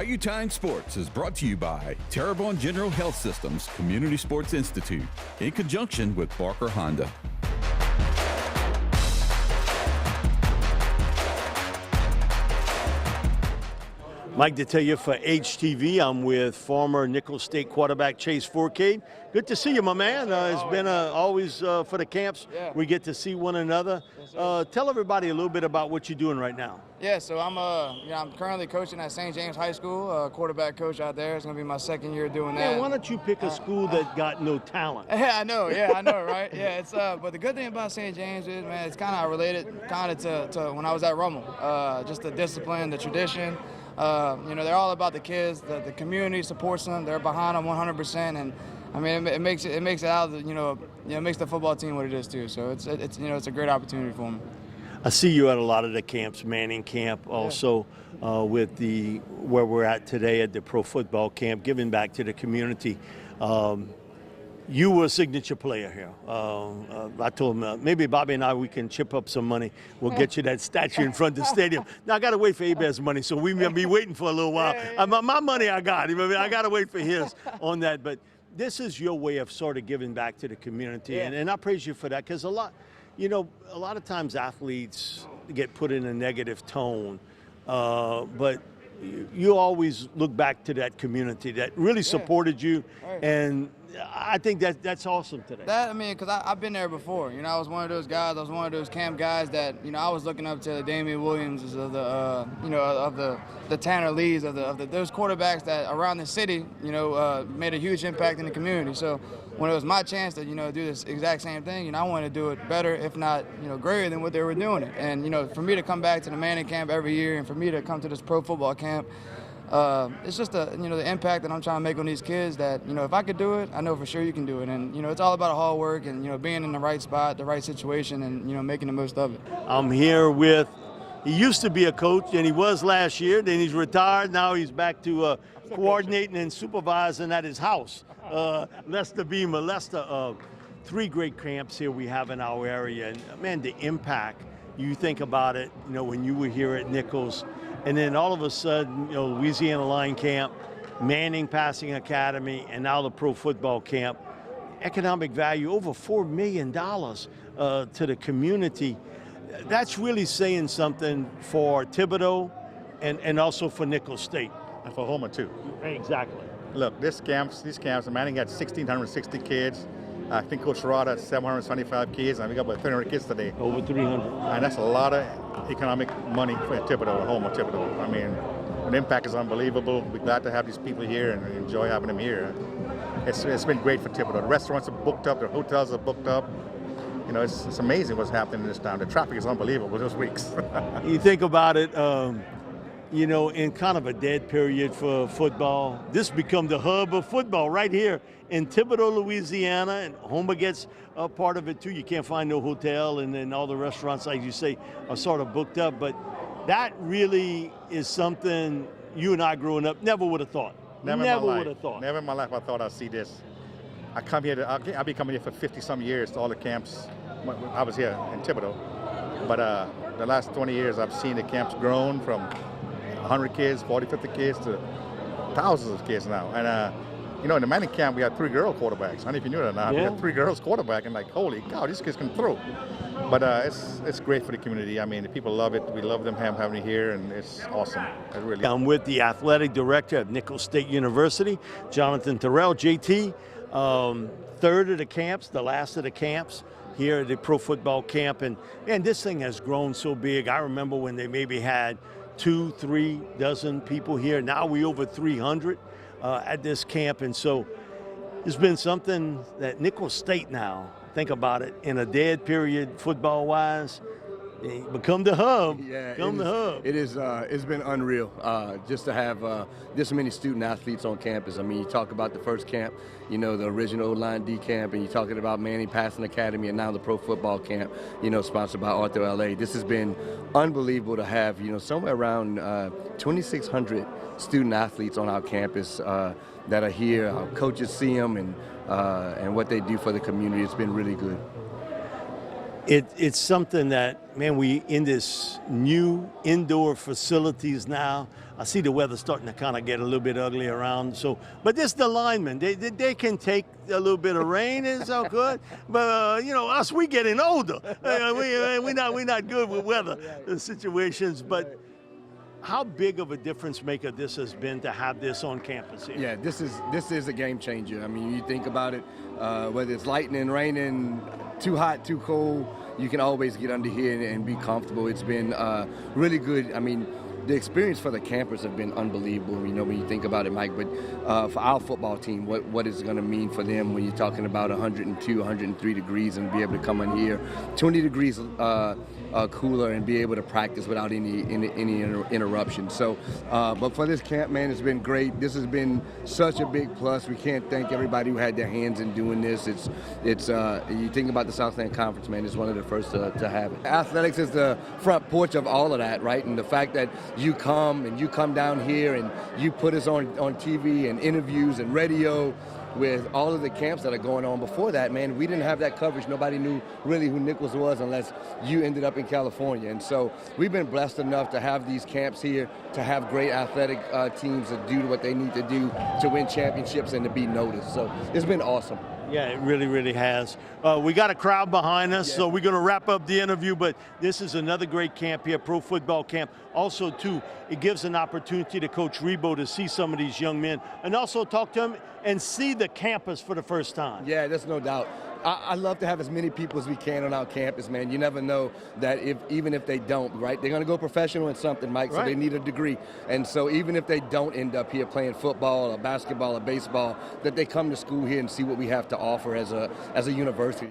Bayou Time Sports is brought to you by Terrell General Health Systems Community Sports Institute in conjunction with Barker Honda. Mike to tell you for HTV, I'm with former Nicholls State quarterback Chase Fourcade. Good to see you, my man. It's been always for the camps. Yeah. We get to see one another. Tell everybody a little bit about what you're doing right now. Yeah, so I'm currently coaching at St. James High School, quarterback coach out there. It's gonna be my second year doing that. Yeah, why don't you pick a school that got no talent? Yeah, I know, right? Yeah, it's but the good thing about St. James is, man, it's kind of related to when I was at Rummel. Just the discipline, the tradition. They're all about the kids. The community supports them. They're behind them 100%, and I mean it makes it out. It makes the football team what it is too. So it's a great opportunity for them. I see you at a lot of the camps, Manning camp, also with where we're at today at the pro football camp, giving back to the community. You were a signature player here. I told him, maybe Bobby and we can chip up some money. We'll get you that statue in front of the stadium. Now, I got to wait for Abed's money, so we may be waiting for a little while. My money I got. I got to wait for his on that. But this is your way of sort of giving back to the community, and I praise you for that, because a lot of times athletes get put in a negative tone, but you always look back to that community that really supported you, and I think that's awesome today. Because I've been there before. I was one of those guys. I was one of those camp guys that I was looking up to the Damian Williamses of the Tanner Lees of those quarterbacks that around the city made a huge impact in the community. So when it was my chance to do this exact same thing, I wanted to do it better, if not greater than what they were doing it. And for me to come back to the Manning camp every year, and for me to come to this pro football camp. It's just the impact that I'm trying to make on these kids, that if I could do it, I know for sure you can do it. And it's all about hard work and being in the right spot, the right situation, and making the most of it. I'm here with, he used to be a coach, and he was last year. Then he's retired. Now he's back to coordinating and supervising at his house. Lester Bimah. Lester, 3 great camps here we have in our area, and man, the impact. You think about it, when you were here at Nicholls. And then all of a sudden, Louisiana Line Camp, Manning Passing Academy, and now the Pro Football Camp. Economic value over $4 million to the community. That's really saying something for Thibodaux and also for Nicholls State. And for Houma, too. Exactly. Look, these camps, Manning had 1,660 kids. I think Coach Rod had 775 kids, and we got about 300 kids today. Over 300. And that's a lot of economic money for Thibodaux, Houma, Thibodaux. I mean, the impact is unbelievable. We're glad to have these people here and enjoy having them here. It's been great for Thibodaux. The restaurants are booked up, the hotels are booked up. It's amazing what's happening in this town. The traffic is unbelievable those weeks. You think about it, in kind of a dead period for football, this become the hub of football right here in Thibodaux, Louisiana, and Houma gets a part of it too. You can't find no hotel, and then all the restaurants, like you say, are sort of booked up. But that really is something you and I growing up never would have thought. Never would have thought. Never in my life I thought I'd see this. I'll be coming here for 50-some years to all the camps. I was here in Thibodaux. But the last 20 years, I've seen the camps grown from 100 kids, 40, 50 kids to thousands of kids now. And, in the Manning camp, we had 3 girl quarterbacks. I don't know if you knew that or not. Yeah. We had 3 girls quarterback, and holy cow, these kids can throw. But it's great for the community. I mean, the people love it. We love them having it here, and it's awesome. I'm with the athletic director at Nicholls State University, Jonathan Terrell, JT. 3rd of the camps, the last of the camps here at the pro football camp. And this thing has grown so big. I remember when they maybe had 2-3 dozen people here. Now we over 300 at this camp, and so it's been something that Nicholls State now, think about it, in a dead period football-wise, become the hub. Yeah, the hub. It is. It's been unreal just to have this many student athletes on campus. I mean, you talk about the first camp, the original Line D camp, and you're talking about Manning Passing Academy, and now the Pro Football Camp, sponsored by Arthur LA. This has been unbelievable to have, somewhere around 2,600 student athletes on our campus that are here. Our coaches see them and what they do for the community. It's been really good. It's something that, man, we in this new indoor facilities now. I see the weather starting to kind of get a little bit ugly around. So, but this the linemen, they can take a little bit of rain. It's all good. But you know, us, we getting older. We're not good with weather situations. But how big of a difference maker this has been to have this on campus here? Yeah, this is a game changer. I mean, you think about it, whether it's lightning, raining, too hot, too cold, you can always get under here and be comfortable. It's been really good. I mean, the experience for the campers have been unbelievable, you know, when you think about it, Mike. But for our football team, what is it going to mean for them when you're talking about 102, 103 degrees and be able to come in here, 20 degrees cooler and be able to practice without any interruption. So, but for this camp, man, it's been great. This has been such a big plus. We can't thank everybody who had their hands in doing this. It's you think about the Southland Conference, man, it's one of the first to have it. Athletics is the front porch of all of that, right? And the fact that you come down here and you put us on TV and interviews and radio with all of the camps that are going on before that, man, we didn't have that coverage. Nobody knew really who Nicholls was unless you ended up in California. And so we've been blessed enough to have these camps here, to have great athletic teams that do what they need to do to win championships and to be noticed. So it's been awesome. Yeah, it really, really has. We got a crowd behind us, so we're going to wrap up the interview, but this is another great camp here, pro football camp. Also, too, it gives an opportunity to Coach Rebo to see some of these young men and also talk to them and see the campus for the first time. Yeah, there's no doubt. I love to have as many people as we can on our campus, man. You never know that even if they don't, right? They're going to go professional in something, Mike, so they need a degree. And so even if they don't end up here playing football or basketball or baseball, that they come to school here and see what we have to offer as a university.